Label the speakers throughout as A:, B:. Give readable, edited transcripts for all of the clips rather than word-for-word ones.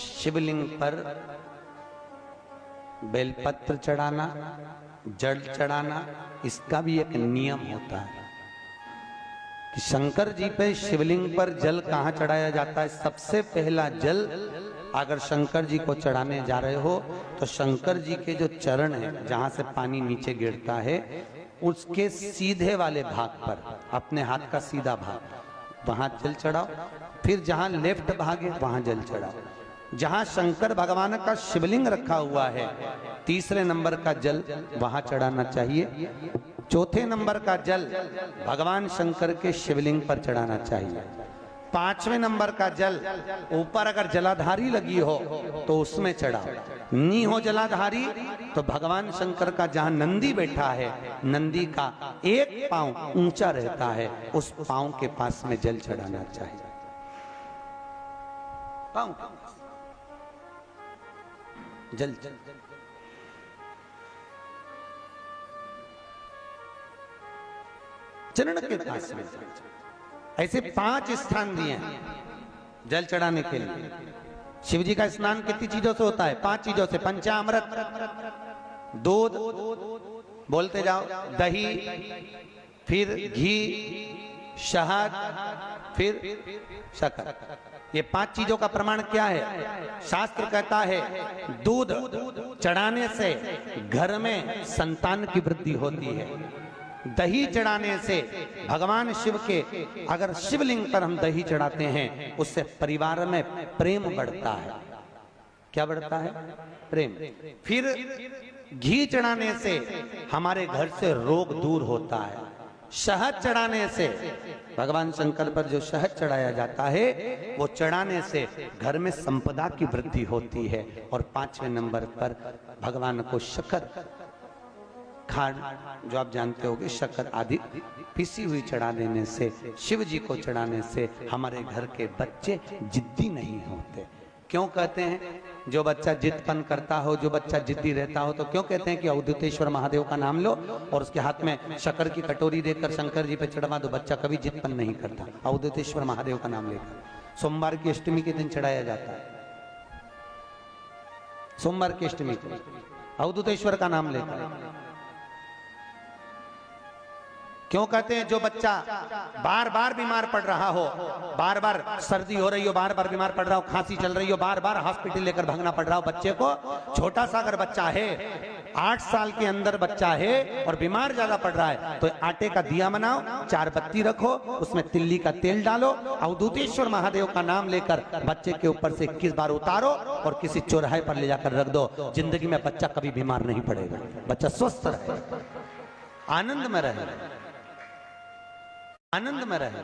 A: शिवलिंग पर बेलपत्र चढ़ाना, जल चढ़ाना, इसका भी एक नियम होता है कि शंकर जी पे शिवलिंग पर जल कहाँ चढ़ाया जाता है। सबसे पहला जल अगर शंकर जी को चढ़ाने जा रहे हो तो शंकर जी के जो चरण है, जहां से पानी नीचे गिरता है, उसके सीधे वाले भाग पर, अपने हाथ का सीधा भाग, वहां जल चढ़ाओ। फिर जहां लेफ्ट भाग है वहां जल चढ़ाओ। जहां शंकर भगवान का शिवलिंग रखा हुआ है, तीसरे नंबर का जल वहां चढ़ाना चाहिए। चौथे नंबर का जल भगवान शंकर के शिवलिंग पर चढ़ाना चाहिए। पांचवें नंबर का जल ऊपर अगर जलाधारी लगी हो तो उसमें चढ़ाओ। नी हो जलाधारी तो भगवान शंकर का जहां नंदी बैठा है, नंदी का एक पांव ऊंचा रहता है, उस पांव के पास में जल चढ़ाना चाहिए। पांव जल चरण के पास में। ऐसे 5 स्थान दिए हैं जल चढ़ाने के लिए। शिव जी का स्नान कितनी चीजों से होता है? 5 चीजों से। पंचामृत, दूध, बोलते जाओ, दही, फिर घी, शहद, फिर शक्कर। ये 5 चीजों का प्रमाण क्या है? शास्त्र कहता है दूध चढ़ाने से घर में संतान की वृद्धि होती है। दही चढ़ाने से भगवान शिव के, अगर शिवलिंग पर हम दही चढ़ाते हैं, उससे परिवार में प्रेम बढ़ता है। क्या बढ़ता है? प्रेम। फिर घी चढ़ाने से हमारे घर से रोग दूर होता है। शहद चढ़ाने से, भगवान शंकर पर जो शहद चढ़ाया जाता है, वो चढ़ाने से घर में संपदा की वृद्धि होती है। और 5वें नंबर पर भगवान को शक्कर, खांड, जो आप जानते होंगे, शक्कर आदि पिसी हुई चढ़ा देने से, शिव जी को चढ़ाने से हमारे घर के बच्चे जिद्दी नहीं होते। क्यों कहते हैं? जो बच्चा जिद्दपन करता हो, जो बच्चा जिद्दी रहता हो, तो क्यों कहते हैं कि अवधूतेश्वर महादेव का नाम लो और उसके हाथ में शक्कर की कटोरी देकर शंकर जी पे चढ़वा दो, बच्चा कभी जिद्दपन नहीं करता। अवधूतेश्वर महादेव का नाम लेकर सोमवार की अष्टमी के दिन चढ़ाया जाता है। सोमवार की अष्टमी को अवधूतेश्वर का नाम लेकर। क्यों कहते हैं? जो बच्चा बार बार बीमार पड़ रहा हो, बार बार सर्दी हो रही हो, बार बार बीमार पड़ रहा हो, खांसी चल रही हो, बार बार हॉस्पिटल लेकर भागना पड़ रहा हो बच्चे को, छोटा सा अगर बच्चा है, 8 साल के अंदर बच्चा है और बीमार ज्यादा पड़ रहा है, तो आटे का दिया बनाओ, 4 बत्ती रखो, उसमें तिल्ली का तेल डालो, अवधूतेश्वर महादेव का नाम लेकर बच्चे के ऊपर से 21 बार उतारो और किसी चौराहे पर ले जाकर रख दो। जिंदगी में बच्चा कभी बीमार नहीं पड़ेगा, बच्चा स्वस्थ रहे, आनंद में रहे, आनंद में रहे,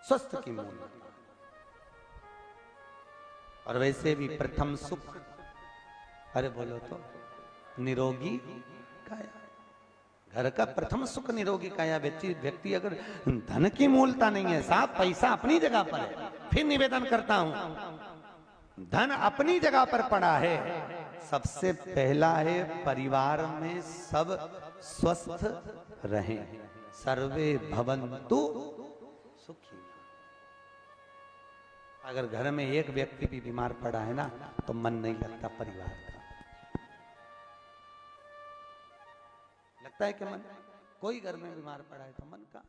A: स्वस्थ की मूल। और वैसे भी प्रथम सुख, अरे बोलो तो, निरोगी काया। घर का प्रथम सुख निरोगी काया। व्यक्ति अगर धन की मूलता नहीं है, साफ पैसा अपनी जगह पर है, फिर निवेदन करता हूं, धन अपनी जगह पर पड़ा है, सबसे पहला है परिवार में सब स्वस्थ रहें, सर्वे भवन्तु सुखी। अगर घर में एक व्यक्ति भी बीमार पड़ा है ना, तो मन नहीं लगता परिवार का। लगता है कि मन, कोई घर में बीमार पड़ा है तो मन का